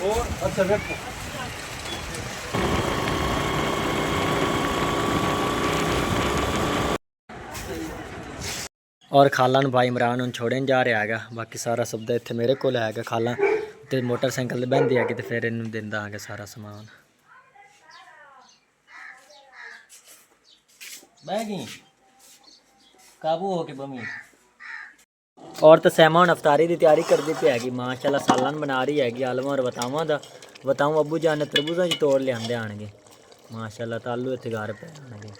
अच्छा देखो और खाला भाई इमरान हूँ छोड़न जा रहा है। बाकी सारा सौदा इत्थे मेरे को है। खाला तो मोटरसाइकिल ते बहती है तो फिर इनू दिंदा है सारा समान। काबू हो के बमी और तो सैमा हुण अफतारी की तैयारी करती पी हैगी। माशाल्लाह सालन बना रही हैगी। आलू और बताऊँ अबू जान ने तरबूजा च तोड़ लियाते आने माशाल्लाह। तो आलू इत्थे घर पे आने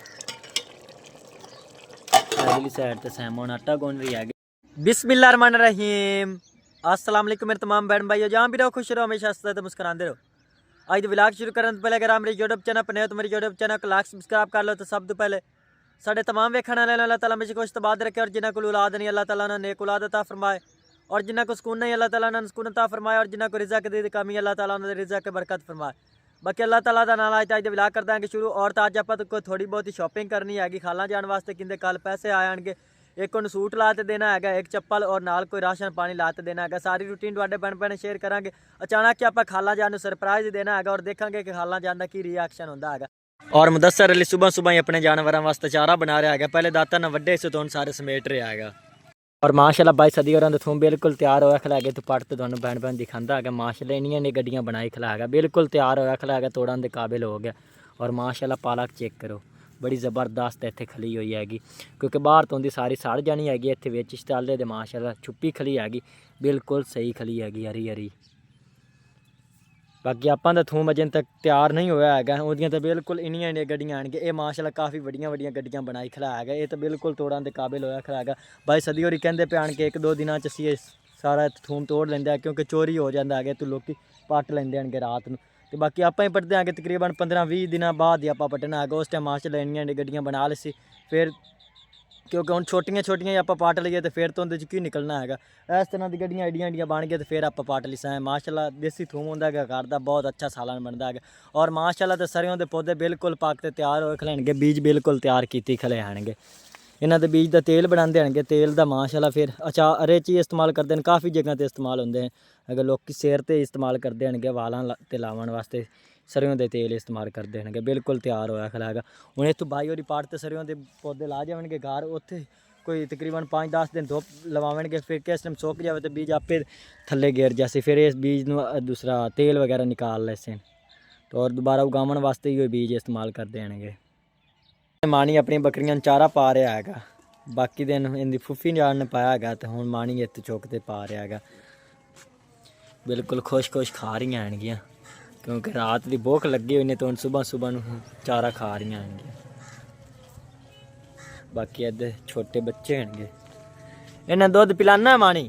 अगली साइड तो सैमा हुण आटा गुन रही हैगी। बिस्मिल्लाहिर्रहमानिर्रहीम। अस्सलाम वालेकुम मेरे तमाम बहन भाइयों, जहाँ भी रहो खुश रहो, हमेशा हंसते तो मुस्कुराते रहो। आज तो व्लॉग शुरू करने तो पहले अगर आप मेरे यूट्यूब चैनल पर नए हो तो मेरे यूट्यूब चैनल को लाइक सब्सक्राइब कर लो। तो सब तो पहले साढ़े तमाम वेखण वाले अल्लाह ताला हमेशा खुश तबाद रखे और जिन्होंने को औलाद नहीं अल्लाह ताला ने नेक औलाद अता फरमाए और जिन्होंने को सुकून नहीं अल्लाह ताला ने सुकून अता फरमाए और जिन्होंने को रिज़्क़ दी कमी अल्लाह ताला ने रिज़्क़ के बरकत फरमाए। बाकी अल्लाह ताला का नाम आज व्लॉग कर देंगे शुरू। और तो अज आप कोई थोड़ी बहुत ही शॉपिंग करनी हैगी। खाला जाने वास्ते किंदे कल पैसे आ जाएंगे। एक उन्हें सूट ला देना है, एक चप्पल और नाल कोई राशन पानी ला देना है। सारी रूटीन तुहाडे भैन भैन शेयर करांगे। अचानक कि आप खाला जान सरप्राइज देना है और देखेंगे कि खाला जान का की रिएक्शन होंदा है। और मुदस्सर अली सुबह सुबह ही अपने जानवरों वास्ते चारा बना रहा है। पहले दाता ने वड्डे से तो सारे समेट रहा है। और माशाल्लाह भाई सदी और थूम बिल्कुल तैयार होया खला है। तो पट तो तुहानू भैन भैन दिखाता है। माशाल्लाह इन्नियां ने गड्डियां बनाई खला है, बिल्कुल तैयार होया खला है, तोड़न के काबिल हो गया। और माशाल्लाह पालक चेक करो, बड़ी ज़बरदस्त इत्थे खली हुई हैगी। क्योंकि बाहर तो सारी सड़ जानी हैगी। इत्थे विच स्टाले दे माशाल्लाह छुप्पी खली हैगी, बिल्कुल सही खली हैगी, हरी हरी। बाकी आपां दा थूम अजें तक तैयार नहीं होया है। उहदियां तो बिल्कुल इन्नियां इन्नियां गड्डियां आएंगे। ये माशाल्लाह काफ़ी वड्डियां वड्डियां गड्डियां बनाई खड़ा है। ये तो बिल्कुल तोड़न के काबिल होया खड़ा है। भाई सदी होरी कहते पे आन के एक दो दिनों च असीं सारा थूम तोड़ लेंदे हैं, क्योंकि चोरी हो जाता है तो लोग पट लेंदे हैं रात में। तो बाकी आप ही पटते हैं तकरीबन 15-20 दिन बाद ही आप पटना है। उस टाइम माशाल्लाह इन्नियां गड्डियां बना ली फिर, क्योंकि हम छोटियां छोटियां ही आप पट लीए तो फिर तो उन्हें की निकलना है। इस तरह की गड्डियां एडियां एडियां बन गई तो फिर आप पट ली सैं। माशाल्लाह देसी थूम होंदा है घर का, बहुत अच्छा सालन बनता है। और माशाल्लाह तो सरियों के पौधे बिल्कुल पक के तैयार हो खलेंगे, बीज बिल्कुल तैयार की खले आएंगे। इन्हों के बीज का तेल बनाते हैं, तेल का माशाल्लाह फिर अचार च इस्तेमाल करते हैं। काफ़ी जगह पर इस्तेमाल होंगे हैं। अगर लोग सिर पर इस्तेमाल करते हैं वालों ते लावन वास्ते सरियों के तेल इस्तेमाल करते हैं। बिल्कुल तैयार होया खला है। हूँ इतों बाई होरी पाट तो सरियों के पौधे ला जाएंगे घर, उत्थे कोई तकरीबन 5-10 दिन धुप लवावेंगे। फिर किस टाइम सुक जाए तो बीज आपे थले गिर जाए। फिर इस बीज दूसरा तेल वगैरह निकाल लें तो और दोबारा उगावन वास्ते ही बीज इस्तेमाल करते हैं। मानी अपनी बकरियां चारा पा रहा है। बाकी दिन इनकी फुफी जान ने पाया है तो हूँ मानी इत चुकते पा रहा है। बिल्कुल खुश खुश खा रही हैं, क्योंकि रात की भुख लगी हुई तो सुबह सुबह चारा खा रही हैं। बाकी इधर छोटे बच्चे हैं, इन्हें दुध पिलाना मानी,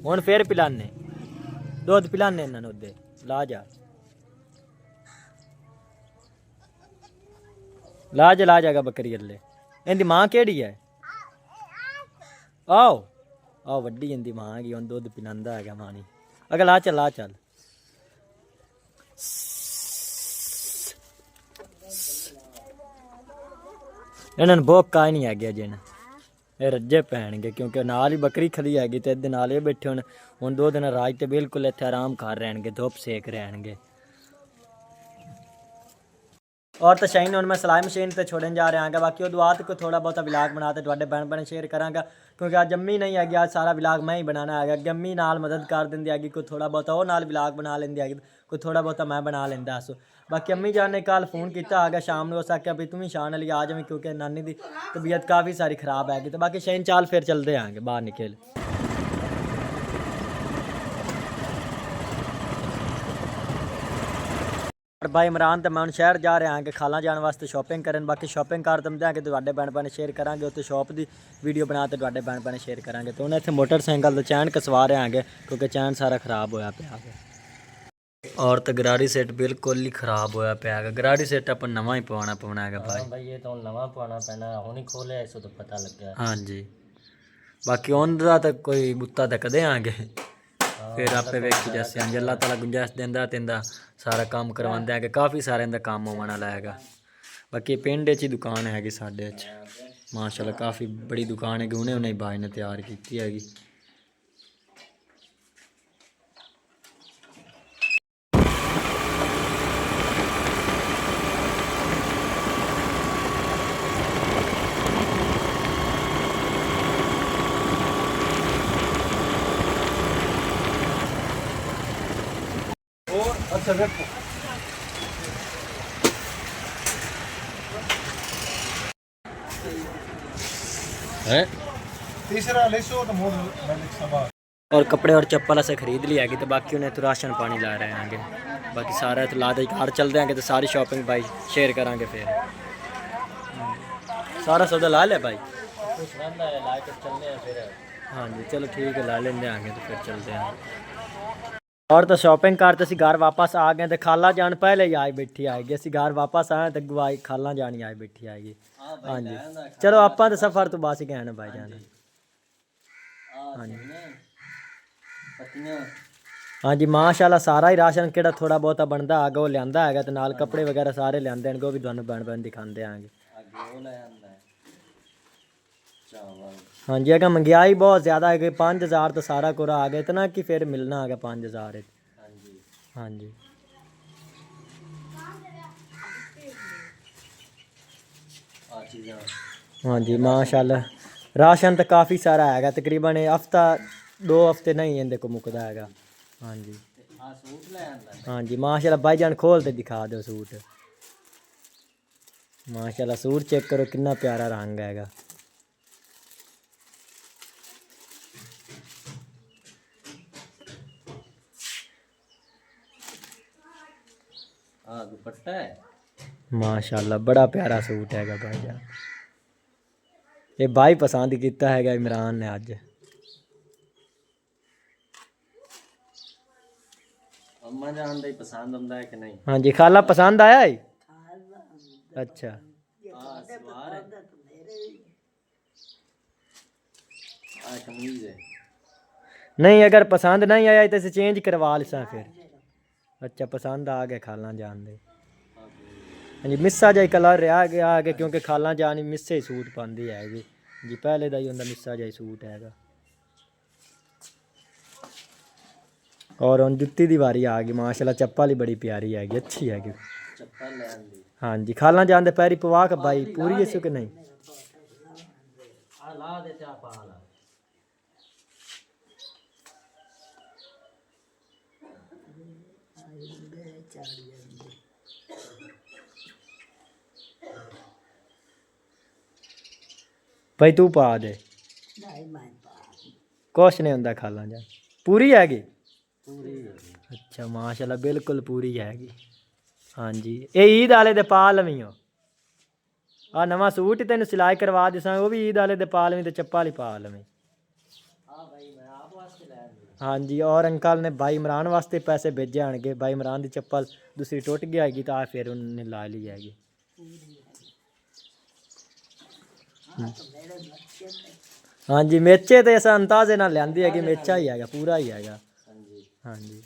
हूँ फिर पिलाने दुध पिलाने इन्होंने उदे ला जाएगा बकरी अल्ले। इनकी माँ केड़ी है? आओ आओ वड्डी इनकी माँ की, हम दुध पिलांदा है मानी। अगर ला चल इन्होंने भुख का ही नहीं है जिन ये रज्जे पैणगे, क्योंकि नाल ही बकरी खली हैगी तो इधर नाल बैठे हुण 2 दिन राज तो बिल्कुल इत्थे आराम कर रहेंगे, धुप सेक रहेंगे। और तो शाइन हूँ मैं सिलाई मशीन पर छोड़न जा रहा है। बाकी उस बाद को थोड़ा बहुत व्लॉग बना तो भैन भैन शेयर कराँगा, क्योंकि आज अम्मी नहीं हैगी, आज सारा व्लॉग मैं ही बनाना है। अगे अम्मी नाल मदद कर देंदी हैगी, कोई थोड़ा बहुत वो नाल व्लॉग बना लेंदी हैगी, कोई थोड़ा बहुत मैं बना लेंदा। बाकी अम्मी जान ने कल फोन किया है शाम को, उस आख्या भी तुम शान अली आ जावी, क्योंकि नानी की तबीयत काफ़ी सारी खराब हैगी। तो बाकी शाइन चाल फिर चलते आएंगे बाहर निकल। और भाई इमरान तो मैं हूँ शहर जा रहा है कि खाला जाने वास्ते शॉपिंग करन। बाकी शॉपिंग कर दमदे हैं कि तुहाडे भैन भैन शेयर करांगे, उत्ते शॉप की वीडियो बना तो तुहाडे भैन भैन शेयर करांगे। तो उन्हें इतने मोटरसाइकिल का चैन कसवा रहे हैं, क्योंकि चैन सारा खराब होया पिया है। और तो गरारी सेट बिल्कुल ही खराब होया पिया है। गरारी सेट अपन नवा ही पवाना है भाई। ये तो नवा पवाना पैना, हुण ही खोलिया इसो तो पता लग्या। हाँ जी, बाकी उनका तो कोई बुत्ता तो कदे आएंगे, फिर आपे वेखी जैसे अल्लाह ताला गुंजाइश देंदा तेंदा सारा काम करवांदे हैं। काफ़ी सारे का काम होने वाला है। बाकी पिंड ही दुकान हैगी साढ़े माशाल्लाह, काफ़ी बड़ी दुकान है। उन्हें उन्हें भाई ने तैयार की हैगी। अच्छा देखो है तीसरा ले सो तो मोड़ मैंने सवाल और कपड़े और चप्पल ऐसे खरीद लिया है तो बाकी उन्हें तो राशन पानी ला रहे हैं आगे बाकी सारा तो ला दे घर चलते हैं तो सारी शॉपिंग भाई शेयर करांगे फिर सारा सौदा ला लिया भाई कुछ रहता है लाइट चलने हैं फिर हाँ जी चलो ठीक है ला लेंगे आगे तो फिर चलते हैं और तो शॉपिंग करते ਅਸੀਂ घर वापस आ गए तो खाला जान पहले ही आई बैठी आएगी ਅਸੀਂ घर वापस आए तो गवाई खाला जानी आई बैठी आएगी हाँ जी चलो ਆਪਾਂ तो सफ़र तो बस गए ना भाई जान हाँ जी पत्तियां हाँ जी माशाल्लाह सारा ही राशन किहड़ा थोड़ा बहुता बनता आगे वो लियांदा हैगा ते नाल कपड़े वगैरह सारे लियांदे हैं वो भी तुहानू बन बन दिखांदे आंगे आगे वो ले आंदा है चावल हाँ जी अगर महंगाई बहुत ज़्यादा है कि 5000 तो सारा कुरा आ गया इतना कि फिर मिलना है 5000 हाँ जी हाँ जी आ चीज़ें हाँ जी माशाल्लाह राशन तो काफ़ी सारा हैगा तकरीबन हफ्ता 2 हफ्ते नहीं इनके को मुकदा हैगा हाँ जी आ सूट ले आंदा है हाँ जी माशाल्लाह भाईजान खोल के दिखा दो सूट माशाल्लाह सूट चेक करो कितना प्यारा रंग हैगा हाँ दुपट्टा है माशाल्लाह बड़ा प्यारा सूट हैगा भाईजान ये भाई पसंद किया हैगा इमरान ने अज अम्मा जान दा ही पसंद आंदा है कि नहीं हाँ जी खाला पसंद आया है अच्छा हाँ सवार है आ कमीज है नहीं अगर पसंद नहीं आया तो इसे चेंज करवा लिसा फिर अच्छा पसंद आ गया खाला जान दे हाँ जी मिस्सा जा कलर रहा गया है क्योंकि खाला जान ही मिस्से ही सूट पाती हैगी जी पहले का ही उनका मिस्सा जा सूट हैगा और हम जुत्ती दी वारी आ गई माशाल्लाह चप्पल ही बड़ी प्यारी हैगी अच्छी हैगी चप्पल ले आंदी हाँ जी खाला जान दे पैरी पवा के भाई पूरी है कि नहीं आ ला दे चा पा ला भाई तू पा दे कुछ नहीं होंदा खाला जान पूरी हैगी पूरी अच्छा माशाल्लाह बिल्कुल पूरी हैगी हाँ जी ये ईद आले दे पा लवी हो आ नवा सूट ही तेन सिलाई करवा दिसा वो भी ईद आले दे पा लवी ते चप्पल ही पा लवी हाँ भाई मैं आप वास्ते ले आंदी हाँ जी और अंकल ने भाई इमरान वास्ते पैसे भेजे आने भाई इमरान की चप्पल दूसरी टुट गई हैगी तो फिर उन्हें ला ली हैगी हाँ जी मेचे तो ऐसा अंदाजे ना लियांदी है कि मेचा ही हैगा पूरा ही हैगा हाँ जी हाँ जी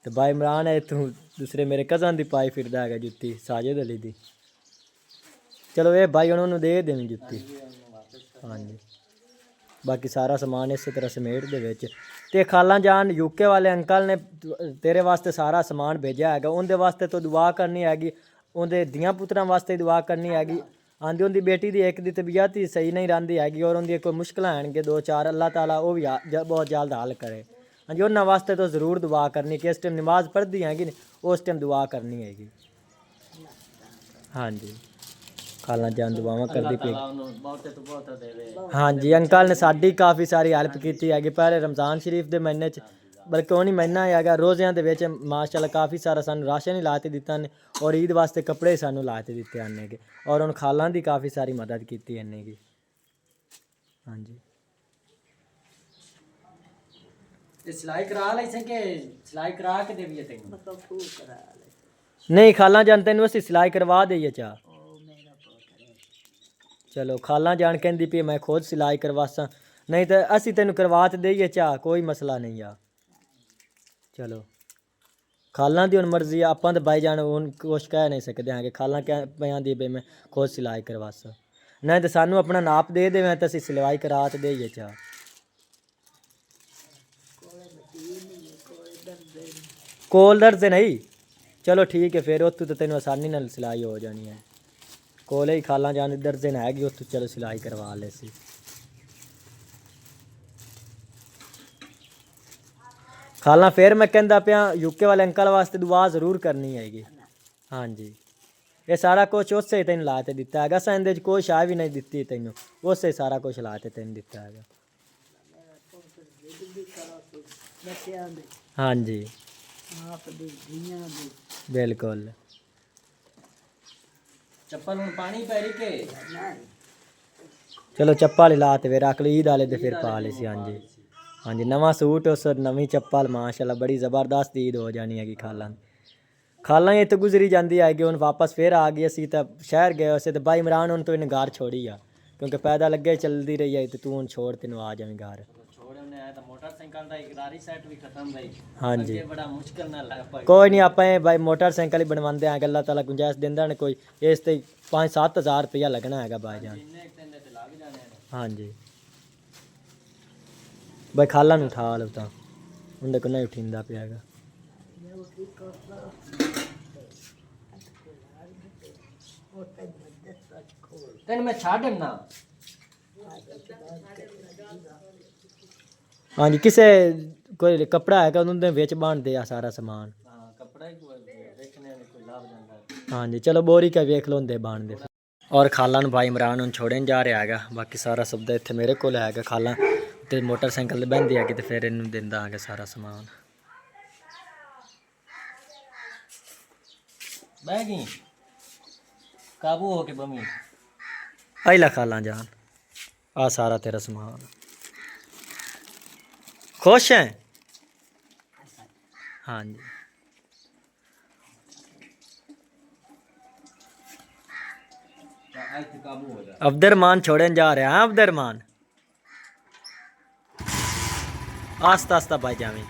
तो भाई इमरान है तू दूसरे मेरे कज़न की पाई फिरदा है जुत्ती साजिद अली दी चलो ये भाई उन्होंने दे देनी जुत्ती हाँ जी बाकी सारा समान इस तरह समेट दे विच ते खाला जान यूके वाले अंकल ने तेरे वास्ते सारा समान भेजा हैगा उनके वास्ते तो दुआ करनी हैगी उनके धियां पुत्रां वास्ते दुआ करनी हैगी आंदी उनकी बेटी की एक की तबीयत ही सही नहीं रही हैगी और उनकी कोई मुश्किल हैं 2-4 अल्लाह ताला वो भी बहुत जल्द हल करे हाँ जी उन्होंने वास्ते तो ज़रूर दुआ करनी कि इस टाइम नमाज पढ़ती हैगी उस टाइम दुआ करनी हैगी हाँ जी खाला जान दुआवां करती पई बहुते तो बहुत देवे हाँ जी अंकल ने साड़ी काफ़ी सारी हैल्प की हैगी पहले रमज़ान शरीफ के महीने च बल्कि वो नहीं महीना हैगा रोज़ियां दे विच माशाल्लाह काफ़ी सारा सानू राशन ही ला के दिता ने और ईद वास्ते कपड़े सानू ला के दिते आने के और उन खालां दी काफ़ी सारी मदद की इन्ने की हाँ जी सिलाई करा ले सके सिलाई करा के देवी तेन नहीं खाला जान तेन असीं सिलाई करवा दईए चा चलो खाला जान कहती पी मैं खुद सिलाई करवासा नहीं तो असीं तेन करवा तो दईए चा कोई मसला नहीं आ चलो खाला की हुण मर्जी आपां तो बाई जान हुण कुछ कह नहीं सकते हैं कि खाला कह पयां दी बे मैं खुद सिलाई करवासा नहीं तो सानू अपना नाप दे देवें तो असीं सिलाई करा तो दईए चा कोल दर्द नहीं चलो ठीक है फिर उत्तों तो तेन आसानी नाल सिलाई हो जानी है कोले ही खाला जान दर्जन हैगी उत्तों चलो सिलाई करवा ले सी ਖਾਲਾਂ ਫਿਰ ਮੈਂ ਕਹਿੰਦਾ ਪਿਆ ਯੂਕੇ ਵਾਲੇ ਅੰਕਲ ਵਾਸਤੇ ਦੁਆ ਜ਼ਰੂਰ ਕਰਨੀ ਹੈਗੀ। ਹਾਂਜੀ ਇਹ ਸਾਰਾ ਕੁਝ ਉਸੇ ਤੈਨੂੰ ਲਾ ਤੇ ਦਿੱਤਾ ਹੈਗਾ, ਅਸਾਂ ਇਹਦੇ 'ਚ ਕੋਈ ਸ਼ਾਇ ਵੀ ਨਹੀਂ ਦਿੱਤੀ ਤੈਨੂੰ, ਉਸੇ ਸਾਰਾ ਕੁਝ ਲਾ ਤੇ ਤੈਨੂੰ ਦਿੱਤਾ ਹੈਗਾ। ਹਾਂਜੀ ਬਿਲਕੁਲ। ਚੱਪਲ ਹੁਣ ਪਾਣੀ ਪੈ ਰਹੀ ਕਿ ਚਲੋ ਚੱਪਲ ਲਾ ਤੇ ਫਿਰ ਅਗਲੀ ਈਦ ਵਾਲੇ ਤੇ ਫਿਰ ਪਾ ਲਈ ਸੀ। ਹਾਂਜੀ ਹਾਂਜੀ ਨਵਾਂ ਸੂਟ ਉਸ ਨਵੀਂ ਚੱਪਲ ਮਾਸ਼ਾਅੱਲਾ ਬੜੀ ਜ਼ਬਰਦਸਤ ਈਦ ਹੋ ਜਾਣੀ ਹੈਗੀ। ਖਾਲਾਂ ਇੱਥੇ ਗੁਜ਼ਰੀ ਜਾਂਦੀ ਹੈਗੀ। ਹੁਣ ਵਾਪਸ ਫਿਰ ਆ ਗਈ, ਅਸੀਂ ਤਾਂ ਸ਼ਹਿਰ ਗਏ ਉਸੇ ਤੇ ਬਾਈ ਇਮਰਾਨ ਹੁਣ ਤੋਂ ਇਹਨੇ ਘਰ ਛੋੜੀ ਆ ਕਿਉਂਕਿ ਪੈਦਾ ਲੱਗੇ ਚੱਲਦੀ ਰਹੀ ਹੈ ਤੇ ਤੂੰ ਹੁਣ ਛੋੜ ਤੈਨੂੰ ਆ ਜਾਵੇਂ ਘਰ। ਤਾਂ ਮੋਟਰਸਾਈਕਲ ਦਾ ਇਕਰਾਰੀ ਸੈੱਟ ਵੀ ਖਤਮ ਭਾਈ। ਹਾਂਜੀ ਅੱਗੇ ਬੜਾ ਮੁਸ਼ਕਲ ਨਾਲ ਲੱਗ ਪਾਈ। ਕੋਈ ਨਹੀਂ ਆਪਾਂ ਇਹ ਬਾਈ ਮੋਟਰਸਾਈਕਲ ਹੀ ਬਣਵਾਉਂਦੇ ਆ, ਅੱਲਾਹ ਤਾਲਾ ਗੁੰਜਾਇਸ਼ ਦਿੰਦਾ ਨੇ ਕੋਈ ਇਸ ਤੇ 5-7 ਹਜ਼ਾਰ ਰੁਪਇਆ ਲੱਗਣਾ ਹੈਗਾ ਬਾਈ ਜਾਨ। ਹਾਂਜੀ ਬਾਈ ਖਾਲਾਂ ਨੂੰ ਉਠਾ ਲਓ ਤਾਂ ਉਹਦੇ ਕੋਲ ਨਹੀਂ ਉਠਿੰਦਾ ਪਿਆ ਹੈਗਾ। ਤੈਨੂੰ ਮੈਂ ਛੱਡ ਨਾ। ਹਾਂਜੀ ਕਿਸੇ ਕੋਈ ਕੱਪੜਾ ਹੈਗਾ ਉਹਦੇ ਵਿੱਚ ਬਣਦੇ ਆ ਸਾਰਾ ਸਮਾਨ। ਹਾਂ ਕੱਪੜਾ ਹੀ ਵੇਖਣੇ ਕੋਈ ਲਾਭ ਜਾਂਦਾ। ਹਾਂਜੀ ਚਲੋ ਬੋਰੀ ਕਾ ਵੇਖ ਲਓ ਹੁੰਦੇ ਬਣਦੇ। ਔਰ ਖਾਲਾਂ ਨੂੰ ਭਾਈ ਇਮਰਾਨ ਨੂੰ ਛੋੜਨ ਜਾ ਰਿਹਾ ਹੈਗਾ। ਬਾਕੀ ਸਾਰਾ ਸਬਦਾ ਇੱਥੇ ਮੇਰੇ ਕੋਲ ਹੈਗਾ। ਖਾਲਾਂ ਤੇ ਮੋਟਰਸਾਈਕਲ ਤੇ ਬਹਿੰਦੀ ਹੈਗੀ ਤੇ ਫਿਰ ਇਹਨੂੰ ਦਿੰਦਾ ਹੈਗਾ ਸਾਰਾ ਸਮਾਨ। ਬਹਿ ਗਈ ਕਾਬੂ ਹੋ ਕੇ ਬਮੀ। ਆਈਲਾ ਖਾਲਾਂ ਜਾਨ ਆ ਸਾਰਾ ਤੇਰਾ ਸਮਾਨ। खुश हैं? हाँ जी अब्दुरमान छोड़ने जा रहे हैं। अब्दुरमान आस्ता आस्ता भाई जावी।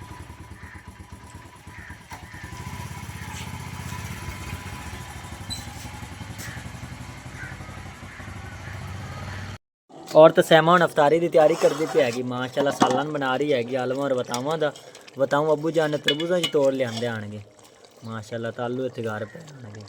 और तो सैमा हुण अफतारी की तैयारी करती पी हैगी माशाअल्लाह। सालन बना रही हैगी आलू और बतावां दा। बताऊँ अब्बू जान ने तरबूजा च तोड़ लियाते आने माशाअल्लाह। तो आलू इतने घर पे आने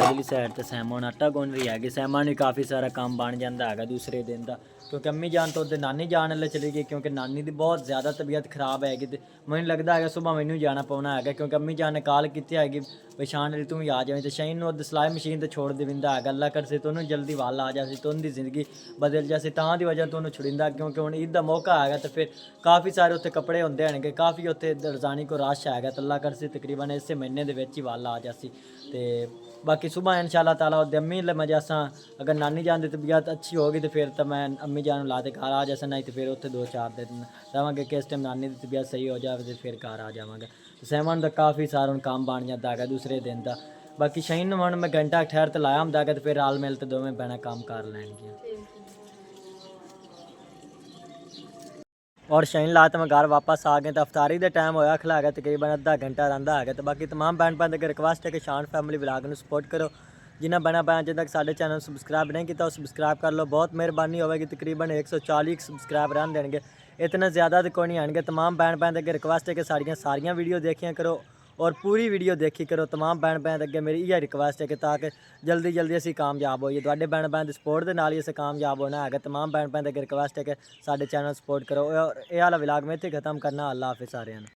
अगली साइड तो सैमा हुण आटा गुन रही हैगी। सैमा ने काफ़ी सारा काम बन जाता है दूसरे दिन का क्योंकि अम्मी जान तो उधर नानी जान वाले चली गई क्योंकि नानी की बहुत ज़्यादा तबीयत खराब हैगी। तो मैंने लगता है सुबह मैनू जाना पौना है क्योंकि अम्मी जान ने कॉल की हैगी पछाण ली तू भी आ जाए। तो शहीन उधर सिलाई मशीन तो छोड़ देविंदा है। अल्लाह कर से तो उन्होंने जल्दी वाल आ जाए तो उनकी जिंदगी बदल जाए तां दी वजह तो उन्होंने छुड़िंदा क्योंकि हुण ईद का मौका है। तो फिर काफ़ी सारे उत्थे कपड़े होंदे हैं काफ़ी उत्थे रजानी को रश है। तो अल्लाह कर से तकरीबन इस महीने के विच ही वाल आ जासी। तो बाकी सुबह इंशाअल्लाह ताला उधर अम्मी मजा असा अगर नानी जान की तबीयत अच्छी होगी तो फिर तो मैं अम्मी जान ला के घर आ जासा। नहीं तो फिर उत्थे 2-4 दिन रहांगे किस टाइम नानी की तबीयत सही हो जाए तो फिर घर आ जावांगा। तो सहमान का काफ़ी सारा काम बन जाता है दूसरे दिन का। बाकी शहीन हुण मैं घंटा ठहर तो लाया होंदा है तो फिर आल मिल तो दोवें भैणां काम कर लैणगियां। और शहीन ला तो मैं घर वापस आ गया। तो अफतारी का टाइम होया खला है तकरीबन अद्धा घंटा रहा है। तो बाकी तमाम भैन भैन अगर रिक्वेस्ट है कि शान फैमिली व्लॉग में सपोर्ट करो। जिन्हें भैन भैन अजे तक साढ़े चैनल सबसक्राइब नहीं किया सबसक्राइब कर लो। बहुत मेहरबानी होगी। तकरीबन 140 सबसक्राइब रहन देंगे इतना ज़्यादा तो कोई नहीं आएंगे। तमाम भैन भैन अगर रिक्वेस्ट है कि सारियां वीडियो देखिया करो और पूरी वीडियो देखी करो। तमाम भैन भैन अगे मेरी यह रिक्वेस्ट है कि ताकि जल्दी जल्दी असी कामयाब होइए। तुहाडे भैन भैन की सपोर्ट के नाल ही असीं कामयाब होना है। तमाम भैन भैन अगे रिक्वेस्ट है कि साडे चैनल सपोर्ट करो। और यह वाला व्लॉग मैं इत्थे खत्म करना। अल्लाह हाफिज़ सारिआं नूं।